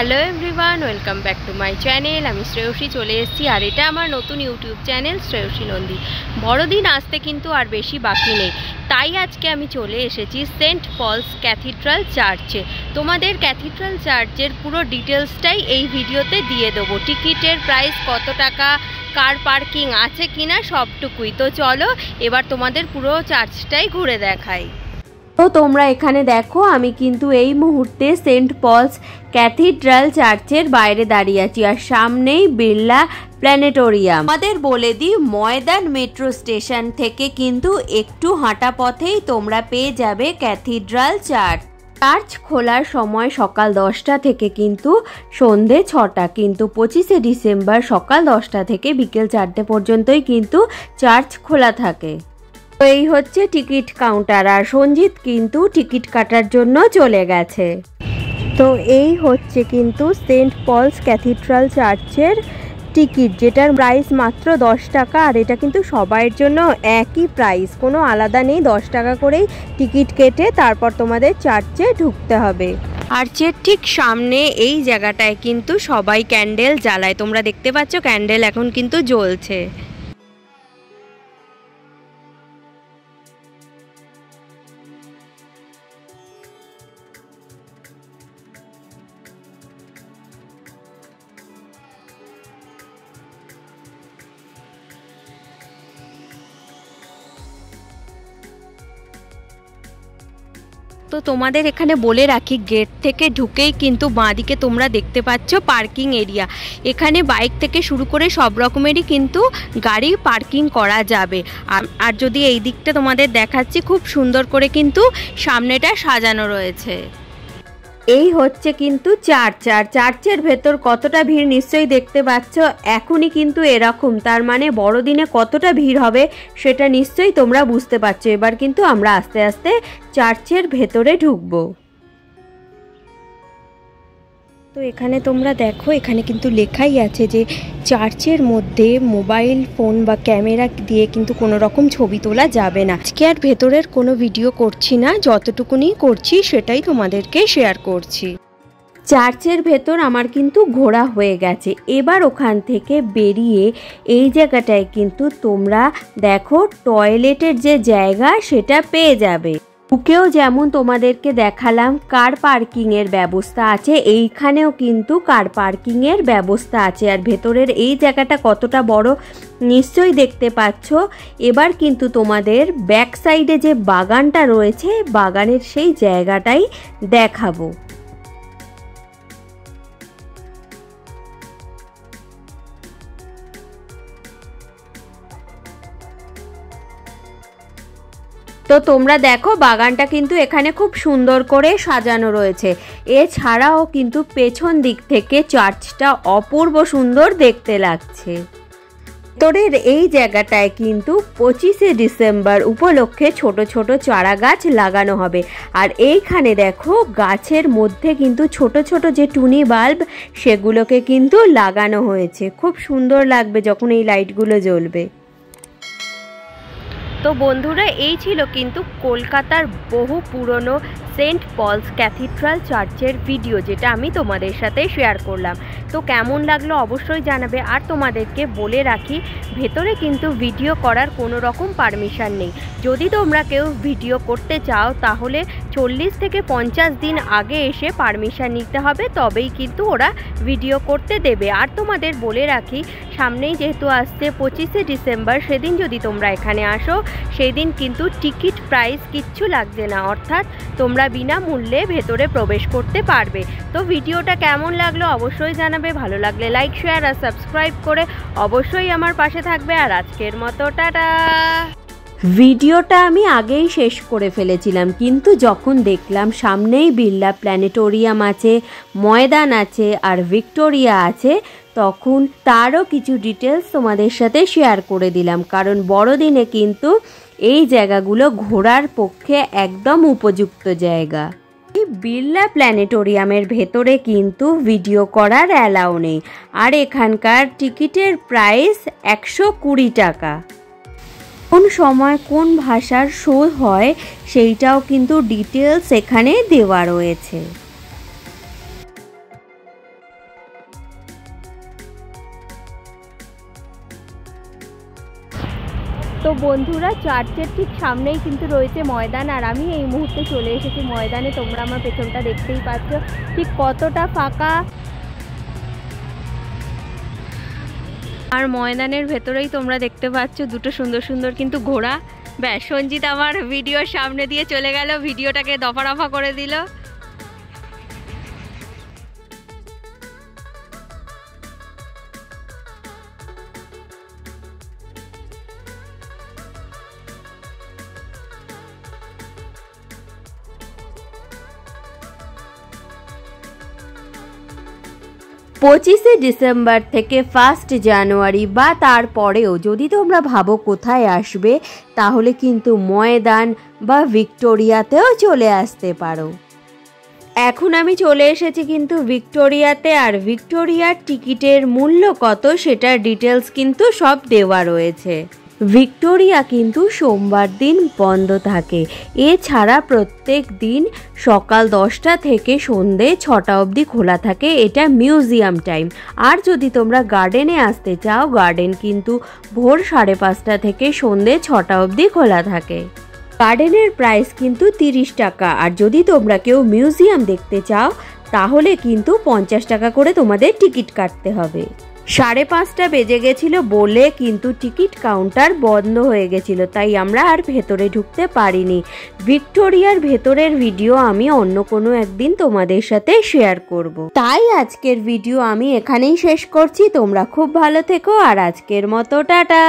Hello everyone, welcome back to my channel. আমি শ্রেয়সী চলে এসেছি, আর এটা আমার নতুন ইউটিউব চ্যানেল শ্রেয়সী নন্দী। বড়দিন আসতে কিন্তু আর বেশি বাকি নেই, তাই আজকে আমি চলে এসেছি সেন্ট পলস ক্যাথিড্রাল চার্চে। তোমাদের ক্যাথিড্রাল চার্চের পুরো ডিটেলসটাই এই ভিডিওতে দিয়ে দেবো। টিকিটের প্রাইস কত টাকা, কার পার্কিং আছে কিনা, সবটুকুই। তো চলো এবার তোমাদের পুরো চার্চটাই ঘুরে দেখাই। তো তোমরা এখানে দেখো, আমি কিন্তু এই মুহূর্তে সেন্ট পলস ক্যাথিড্রাল চার্চের বাইরে দাঁড়িয়ে আছি, আর সামনেই বিড়লা প্ল্যানেটোরিয়াম। আমাদের বলে দিই, ময়দান মেট্রো স্টেশন থেকে কিন্তু একটু হাঁটা পথেই তোমরা পেয়ে যাবে ক্যাথিড্রাল চার্চ। চার্চ খোলার সময় সকাল 10টা থেকে কিন্তু সন্ধে 6টা, কিন্তু 25শে ডিসেম্বর সকাল 10টা থেকে বিকেল 4টে পর্যন্তই কিন্তু চার্চ খোলা থাকে। তো এই হচ্ছে টিকিট কাউন্টার, আর সঞ্জিত কিন্তু টিকিট কাটার জন্য চলে গেছে। তো এই হচ্ছে কিন্তু সেন্ট পলস ক্যাথিড্রাল চার্চের টিকিট, যেটার প্রাইস মাত্র 10 টাকা। আর এটা কিন্তু সবাইয়ের জন্য একই প্রাইস, কোনো আলাদা নেই। 10 টাকা করেই টিকিট কেটে তারপর তোমাদের চার্চে ঢুকতে হবে। চার্চের ঠিক সামনে এই জায়গাটায় কিন্তু সবাই ক্যান্ডেল জ্বালায়। তোমরা দেখতে পাচ্ছ ক্যান্ডেল এখন কিন্তু জ্বলছে। তো তোমাদের এখানে বলে রাখি, গেট থেকে ঢুকেই কিন্তু বাঁদিকে তোমরা দেখতে পাচ্ছ পার্কিং এরিয়া। এখানে বাইক থেকে শুরু করে সব রকমেরই কিন্তু গাড়ি পার্কিং করা যাবে। আর যদি এই দিকটা তোমাদের দেখাচ্ছি, খুব সুন্দর করে কিন্তু সামনেটা সাজানো রয়েছে। এই হচ্ছে কিন্তু চার্চ, আর চার্চের ভেতর কতটা ভিড় নিশ্চয়ই দেখতে পাচ্ছ। এখনই কিন্তু এরকম, তার মানে বড়দিনে কতটা ভিড় হবে সেটা নিশ্চয়ই তোমরা বুঝতে পারছো। এবার কিন্তু আমরা আস্তে আস্তে চার্চের ভেতরে ঢুকবো। তো এখানে তোমরা দেখো, এখানে কিন্তু লেখাই আছে যে চার্চের মধ্যে মোবাইল ফোন বা ক্যামেরা দিয়ে কিন্তু কোনো রকম ছবি তোলা যাবে না। আজকে আর ভেতরের কোনো ভিডিও করছি না, যতটুকুনি করছি সেটাই তোমাদেরকে শেয়ার করছি। চার্চের ভেতর আমার কিন্তু ঘোরা হয়ে গেছে। এবার ওখান থেকে বেরিয়ে এই জায়গাটায় কিন্তু তোমরা দেখো টয়লেটের যে জায়গা সেটা পেয়ে যাবে। ঢুকেও যেমন তোমাদেরকে দেখালাম কার পার্কিংয়ের ব্যবস্থা আছে, এইখানেও কিন্তু কার পার্কিংয়ের ব্যবস্থা আছে। আর ভেতরের এই জায়গাটা কতটা বড় নিশ্চয়ই দেখতে পাচ্ছ। এবার কিন্তু তোমাদের ব্যাক সাইডে যে বাগানটা রয়েছে, বাগানের সেই জায়গাটাই দেখাবো। তো তোমরা দেখো, বাগানটা কিন্তু এখানে খুব সুন্দর করে সাজানো রয়েছে। এছাড়াও কিন্তু পেছন দিক থেকে চার্চটা অপূর্ব সুন্দর দেখতে লাগছে। ভেতরের এই জায়গাটায় কিন্তু 25শে ডিসেম্বর উপলক্ষে ছোট ছোট চারা গাছ লাগানো হবে। আর এইখানে দেখো গাছের মধ্যে কিন্তু ছোট ছোট যে টুনি বাল্ব, সেগুলোকে কিন্তু লাগানো হয়েছে। খুব সুন্দর লাগবে যখন এই লাইটগুলো জ্বলবে। তো বন্ধুরা, এই ছিল কিন্তু কলকাতার বহু পুরনো সেন্ট পলস ক্যাথিড্রাল চার্চের ভিডিও, যেটা আমি তোমাদের সাথে শেয়ার করলাম। তো কেমন লাগলো অবশ্যই জানাবে। আর তোমাদেরকে বলে রাখি, ভেতরে কিন্তু ভিডিও করার কোনো রকম পারমিশন নেই। যদি তোমরা কেউ ভিডিও করতে চাও, তাহলে 40 থেকে 50 দিন আগে এসে পারমিশন নিতে হবে, তবেই কিন্তু ওরা ভিডিও করতে দেবে। আর তোমাদের বলে রাখি, সামনেই যেহেতু আসছে 25শে ডিসেম্বর, সেদিন যদি তোমরা এখানে আসো, সেই দিন কিন্তু টিকিট প্রাইস কিচ্ছু লাগছে না, অর্থাৎ তোমরা বিনামূল্যে ভেতরে প্রবেশ করতে পারবে। তো ভিডিওটা কেমন লাগলো অবশ্যই জানাবে। ভালো লাগলে লাইক, শেয়ার আর সাবস্ক্রাইব করে অবশ্যই আমার পাশে থাকবে। আর আজকের মতো টাটা। ভিডিওটা আমি আগেই শেষ করে ফেলেছিলাম, কিন্তু যখন দেখলাম সামনেই বিড়লা প্ল্যানেটোরিয়াম আছে, ময়দান আছে আর ভিক্টোরিয়া আছে, তখন তারও কিছু ডিটেলস তোমাদের সাথে শেয়ার করে দিলাম। কারণ বড়দিনে কিন্তু এই জায়গাগুলো ঘোরার পক্ষে একদম উপযুক্ত জায়গা। এই বিড়লা প্ল্যানেটোরিয়ামের ভেতরে কিন্তু ভিডিও করার অ্যালাউ নেই। আর এখানকার টিকিটের প্রাইস 120 টাকা। কোন সময় কোন ভাষার শো হয় সেইটাও কিন্তু ডিটেলস এখানে দেওয়া রয়েছে। তো বন্ধুরা, চার্চের ঠিক সামনেই কিন্তু রয়েছে ময়দান, আর আমি এই মুহূর্তে চলে এসেছি ময়দানে। তোমরা আমার পেছনটা দেখতেই পাচ্ছ ঠিক কতটা ফাঁকা। আর ময়দানের ভেতরেই তোমরা দেখতে পাচ্ছ দুটো সুন্দর সুন্দর কিন্তু ঘোড়া। ব্যাস, সঞ্জিত আমার ভিডিওর সামনে দিয়ে চলে গেল, ভিডিওটাকে দফা রফা করে দিল। পঁচিশে ডিসেম্বর থেকে 1 জানুয়ারি বা তারপরেও যদি তোমরা ভাবো কোথায় আসবে, তাহলে কিন্তু ময়দান বা ভিক্টোরিয়াতেও চলে আসতে পারো। এখন আমি চলে এসেছি কিন্তু ভিক্টোরিয়াতে, আর ভিক্টোরিয়ার টিকিটের মূল্য কত সেটার ডিটেলস কিন্তু সব দেওয়া রয়েছে। ভিক্টোরিয়া কিন্তু সোমবার দিন বন্ধ থাকে, এছাড়া প্রত্যেক দিন সকাল 10টা থেকে সন্ধে 6টা অবধি খোলা থাকে। এটা মিউজিয়াম টাইম। আর যদি তোমরা গার্ডেনে আসতে চাও, গার্ডেন কিন্তু ভোর 5:30টা থেকে সন্ধে 6টা অবধি খোলা থাকে। গার্ডেনের প্রাইস কিন্তু 30 টাকা, আর যদি তোমরা কেউ মিউজিয়াম দেখতে চাও তাহলে কিন্তু 50 টাকা করে তোমাদের টিকিট কাটতে হবে। 5:30 বেজে গেছিল বলে কিন্তু টিকিট কাউন্টার বন্ধ হয়ে গেছিল, তাই আমরা আর ভেতরে ঢুকতে পারিনি। ভিক্টোরিয়ার ভেতরের ভিডিও আমি অন্য কোনো একদিন তোমাদের সাথে শেয়ার করব। তাই আজকের ভিডিও আমি এখানেই শেষ করছি। তোমরা খুব ভালো থেকো, আর আজকের মতো টাটা।